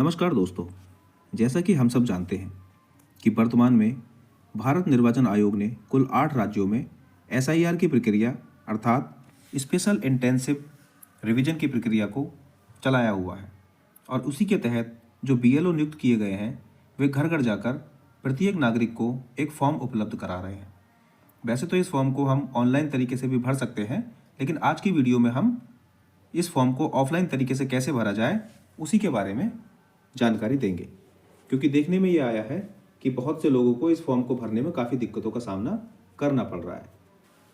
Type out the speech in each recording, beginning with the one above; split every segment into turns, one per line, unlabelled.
नमस्कार दोस्तों। जैसा कि हम सब जानते हैं कि वर्तमान में भारत निर्वाचन आयोग ने कुल 8 राज्यों में एसआईआर की प्रक्रिया अर्थात स्पेशल इंटेंसिव रिवीजन की प्रक्रिया को चलाया हुआ है और उसी के तहत जो बीएलओ नियुक्त किए गए हैं वे घर घर जाकर प्रत्येक नागरिक को एक फॉर्म उपलब्ध करा रहे हैं। वैसे तो इस फॉर्म को हम ऑनलाइन तरीके से भी भर सकते हैं, लेकिन आज की वीडियो में हम इस फॉर्म को ऑफलाइन तरीके से कैसे भरा जाए उसी के बारे में जानकारी देंगे, क्योंकि देखने में ये आया है कि बहुत से लोगों को इस फॉर्म को भरने में काफ़ी दिक्कतों का सामना करना पड़ रहा है।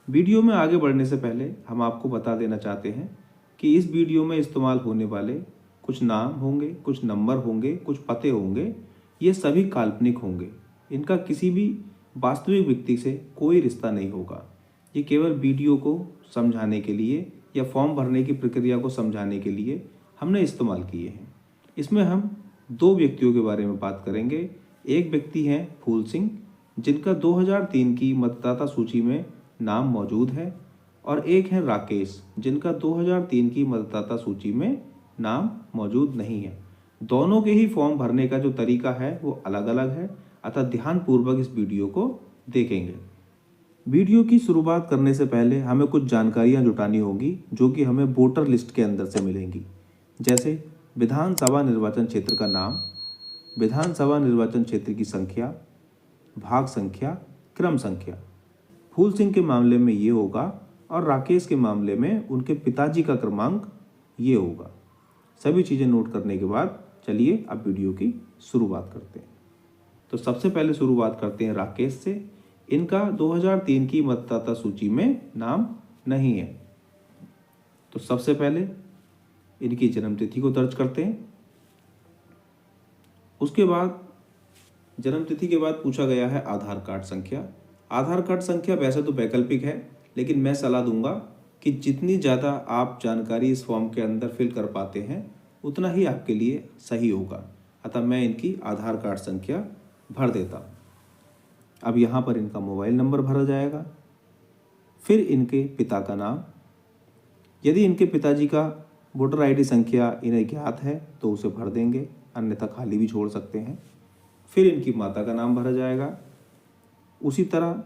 वीडियो में आगे बढ़ने से पहले हम आपको बता देना चाहते हैं कि इस वीडियो में इस्तेमाल होने वाले कुछ नाम होंगे, कुछ नंबर होंगे, कुछ पते होंगे, ये सभी काल्पनिक होंगे। इनका किसी भी वास्तविक व्यक्ति से कोई रिश्ता नहीं होगा। ये केवल वीडियो को समझाने के लिए या फॉर्म भरने की प्रक्रिया को समझाने के लिए हमने इस्तेमाल किए हैं। इसमें हम 2 व्यक्तियों के बारे में बात करेंगे। एक व्यक्ति हैं फूल सिंह, जिनका 2003 की मतदाता सूची में नाम मौजूद है, और एक हैं राकेश, जिनका 2003 की मतदाता सूची में नाम मौजूद नहीं है। दोनों के ही फॉर्म भरने का जो तरीका है वो अलग अलग है, अतः ध्यानपूर्वक इस वीडियो को देखेंगे। वीडियो की शुरुआत करने से पहले हमें कुछ जानकारियां जुटानी होगी जो कि हमें वोटर लिस्ट के अंदर से मिलेंगी, जैसे विधानसभा निर्वाचन क्षेत्र का नाम, विधानसभा निर्वाचन क्षेत्र की संख्या, भाग संख्या, क्रम संख्या। फूल सिंह के मामले में ये होगा और राकेश के मामले में उनके पिताजी का क्रमांक ये होगा। सभी चीज़ें नोट करने के बाद चलिए अब वीडियो की शुरुआत करते हैं। तो सबसे पहले शुरुआत करते हैं राकेश से। इनका 2003 की मतदाता सूची में नाम नहीं है, तो सबसे पहले इनकी जन्मतिथि को दर्ज करते हैं। उसके बाद जन्मतिथि के बाद पूछा गया है आधार कार्ड संख्या। आधार कार्ड संख्या वैसे तो वैकल्पिक है, लेकिन मैं सलाह दूंगा कि जितनी ज़्यादा आप जानकारी इस फॉर्म के अंदर फिल कर पाते हैं उतना ही आपके लिए सही होगा, अतः मैं इनकी आधार कार्ड संख्या भर देता हूँ। अब यहाँ पर इनका मोबाइल नंबर भरा जाएगा, फिर इनके पिता का नाम। यदि इनके पिताजी का वोटर आईडी संख्या इन्हें ज्ञात है तो उसे भर देंगे, अन्यथा खाली भी छोड़ सकते हैं। फिर इनकी माता का नाम भरा जाएगा। उसी तरह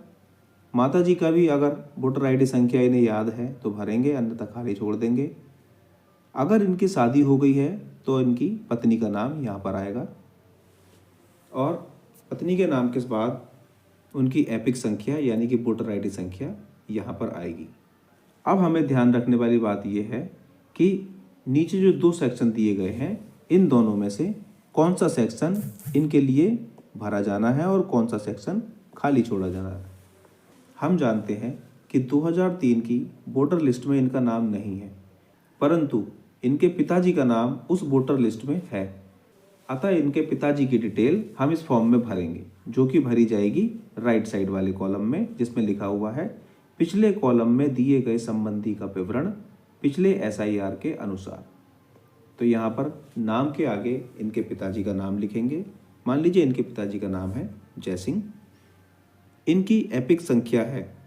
माताजी का भी अगर वोटर आईडी संख्या इन्हें याद है तो भरेंगे, अन्यथा खाली छोड़ देंगे। अगर इनकी शादी हो गई है तो इनकी पत्नी का नाम यहाँ पर आएगा, और पत्नी के नाम के बाद उनकी एपिक संख्या यानी कि वोटर आईडी संख्या यहाँ पर आएगी। अब हमें ध्यान रखने वाली बात यह है कि नीचे जो 2 सेक्शन दिए गए हैं, इन दोनों में से कौन सा सेक्शन इनके लिए भरा जाना है और कौन सा सेक्शन खाली छोड़ा जाना है। हम जानते हैं कि 2003 की वोटर लिस्ट में इनका नाम नहीं है, परंतु इनके पिताजी का नाम उस वोटर लिस्ट में है, अतः इनके पिताजी की डिटेल हम इस फॉर्म में भरेंगे, जो कि भरी जाएगी राइट साइड वाले कॉलम में, जिसमें लिखा हुआ है पिछले कॉलम में दिए गए संबंधी का विवरण पिछले एसआईआर के अनुसार। तो यहाँ पर नाम के आगे इनके पिताजी का नाम लिखेंगे। मान लीजिए इनके पिताजी का नाम है जय सिंह। इनकी एपिक संख्या है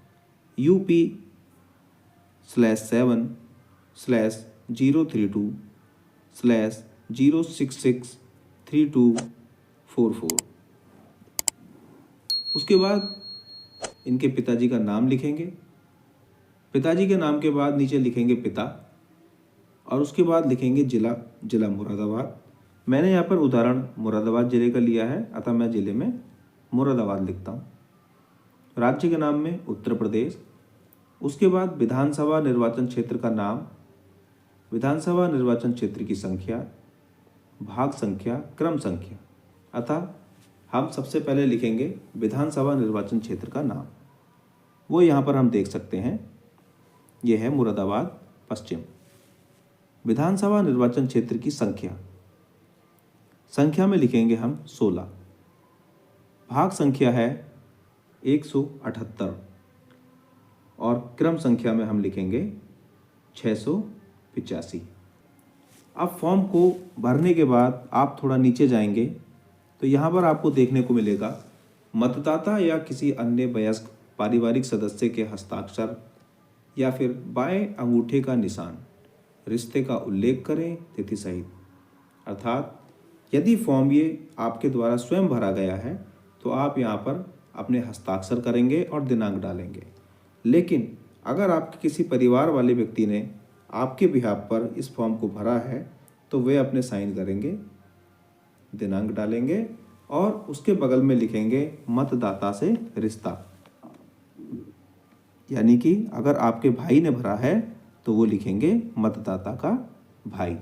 UP/7/032/0663244। उसके बाद इनके पिताजी का नाम लिखेंगे। पिताजी के नाम के बाद नीचे लिखेंगे पिता, और उसके बाद लिखेंगे जिला मुरादाबाद। मैंने यहाँ पर उदाहरण मुरादाबाद जिले का लिया है, अतः मैं जिले में मुरादाबाद लिखता हूँ। राज्य के नाम में उत्तर प्रदेश। उसके बाद विधानसभा निर्वाचन क्षेत्र का नाम, विधानसभा निर्वाचन क्षेत्र की संख्या, भाग संख्या, क्रम संख्या। अतः हम सबसे पहले लिखेंगे विधानसभा निर्वाचन क्षेत्र का नाम। वो यहाँ पर हम देख सकते हैं, ये है मुरादाबाद पश्चिम। विधानसभा निर्वाचन क्षेत्र की संख्या में लिखेंगे हम 16। भाग संख्या है 178, और क्रम संख्या में हम लिखेंगे 685। अब फॉर्म को भरने के बाद आप थोड़ा नीचे जाएंगे तो यहाँ पर आपको देखने को मिलेगा मतदाता या किसी अन्य वयस्क पारिवारिक सदस्य के हस्ताक्षर या फिर बाएं अंगूठे का निशान, रिश्ते का उल्लेख करें तिथि सहित। अर्थात यदि फॉर्म ये आपके द्वारा स्वयं भरा गया है तो आप यहाँ पर अपने हस्ताक्षर करेंगे और दिनांक डालेंगे। लेकिन अगर आपके किसी परिवार वाले व्यक्ति ने आपके बिहाफ पर इस फॉर्म को भरा है तो वे अपने साइन करेंगे, दिनांक डालेंगे और उसके बगल में लिखेंगे मतदाता से रिश्ता। यानी कि अगर आपके भाई ने भरा है तो वो लिखेंगे मतदाता का भाई।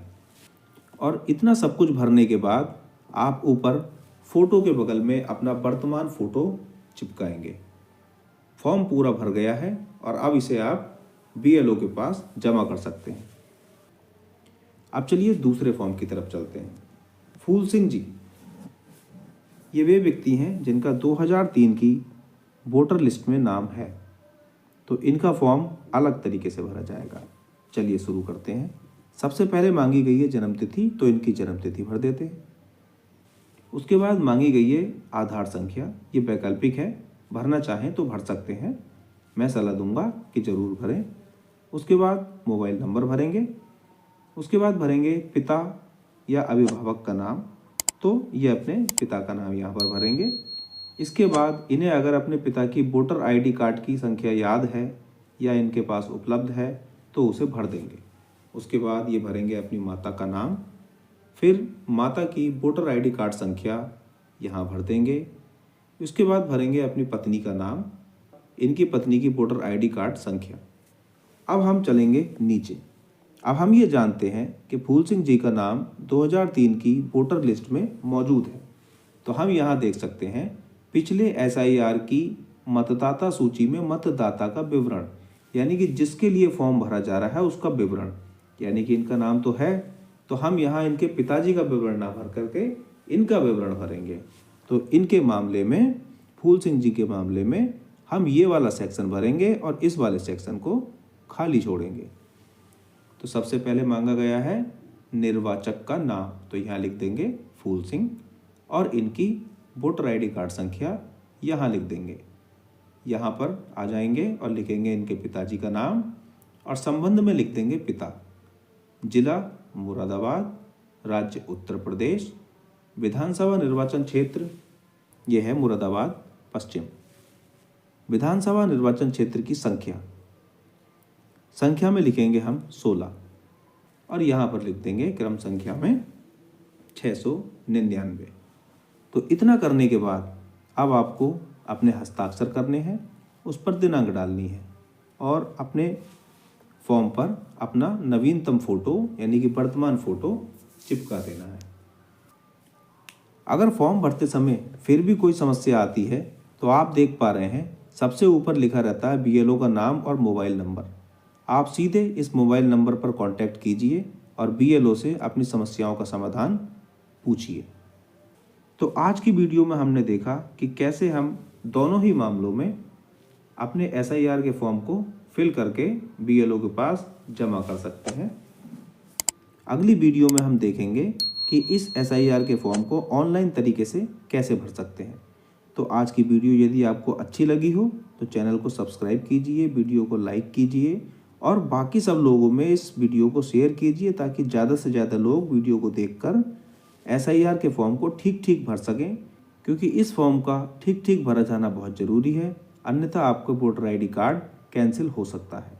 और इतना सब कुछ भरने के बाद आप ऊपर फोटो के बगल में अपना वर्तमान फोटो चिपकाएंगे। फॉर्म पूरा भर गया है और अब इसे आप बीएलओ के पास जमा कर सकते हैं। अब चलिए दूसरे फॉर्म की तरफ चलते हैं। फूल सिंह जी, ये वे व्यक्ति हैं जिनका 2003 की वोटर लिस्ट में नाम है, तो इनका फॉर्म अलग तरीके से भरा जाएगा। चलिए शुरू करते हैं। सबसे पहले मांगी गई है जन्मतिथि, तो इनकी जन्मतिथि भर देते हैं। उसके बाद मांगी गई है आधार संख्या, ये वैकल्पिक है, भरना चाहें तो भर सकते हैं, मैं सलाह दूंगा कि ज़रूर भरें। उसके बाद मोबाइल नंबर भरेंगे। उसके बाद भरेंगे पिता या अभिभावक का नाम, तो ये अपने पिता का नाम यहाँ पर भरेंगे। इसके बाद इन्हें अगर अपने पिता की वोटर आईडी कार्ड की संख्या याद है या इनके पास उपलब्ध है तो उसे भर देंगे। उसके बाद ये भरेंगे अपनी माता का नाम, फिर माता की वोटर आईडी कार्ड संख्या यहाँ भर देंगे। उसके बाद भरेंगे अपनी पत्नी का नाम, इनकी पत्नी की वोटर आईडी कार्ड संख्या। अब हम चलेंगे नीचे। अब हम ये जानते हैं कि फूल सिंह जी का नाम 2003 की वोटर लिस्ट में मौजूद है, तो हम यहाँ देख सकते हैं पिछले एसआईआर की मतदाता सूची में मतदाता का विवरण, यानी कि जिसके लिए फॉर्म भरा जा रहा है उसका विवरण, यानी कि इनका नाम तो है, तो हम यहाँ इनके पिताजी का विवरण ना भर करके इनका विवरण भरेंगे। तो इनके मामले में, फूल सिंह जी के मामले में हम ये वाला सेक्शन भरेंगे और इस वाले सेक्शन को खाली छोड़ेंगे। तो सबसे पहले मांगा गया है निर्वाचक का नाम, तो यहाँ लिख देंगे फूल सिंह और इनकी वोटर आईडी कार्ड संख्या यहाँ लिख देंगे। यहाँ पर आ जाएंगे और लिखेंगे इनके पिताजी का नाम और संबंध में लिख देंगे पिता। जिला मुरादाबाद, राज्य उत्तर प्रदेश, विधानसभा निर्वाचन क्षेत्र ये है मुरादाबाद पश्चिम। विधानसभा निर्वाचन क्षेत्र की संख्या में लिखेंगे हम 16 और यहाँ पर लिख देंगे क्रम संख्या में 699। तो इतना करने के बाद अब आपको अपने हस्ताक्षर करने हैं, उस पर दिनांक डालनी है और अपने फॉर्म पर अपना नवीनतम फोटो यानी कि वर्तमान फोटो चिपका देना है। अगर फॉर्म भरते समय फिर भी कोई समस्या आती है तो आप देख पा रहे हैं सबसे ऊपर लिखा रहता है बीएलओ का नाम और मोबाइल नंबर। आप सीधे इस मोबाइल नंबर पर कांटेक्ट कीजिए और बीएलओ से अपनी समस्याओं का समाधान पूछिए। तो आज की वीडियो में हमने देखा कि कैसे हम दोनों ही मामलों में अपने एसआईआर के फॉर्म को फिल करके बीएलओ के पास जमा कर सकते हैं। अगली वीडियो में हम देखेंगे कि इस एसआईआर के फॉर्म को ऑनलाइन तरीके से कैसे भर सकते हैं। तो आज की वीडियो यदि आपको अच्छी लगी हो तो चैनल को सब्सक्राइब कीजिए, वीडियो को लाइक कीजिए और बाकी सब लोगों में इस वीडियो को शेयर कीजिए ताकि ज़्यादा से ज़्यादा लोग वीडियो को देखकर एसआईआर के फॉर्म को ठीक भर सकें, क्योंकि इस फॉर्म का ठीक भरा जाना बहुत ज़रूरी है, अन्यथा आपका वोटर आईडी कार्ड कैंसिल हो सकता है।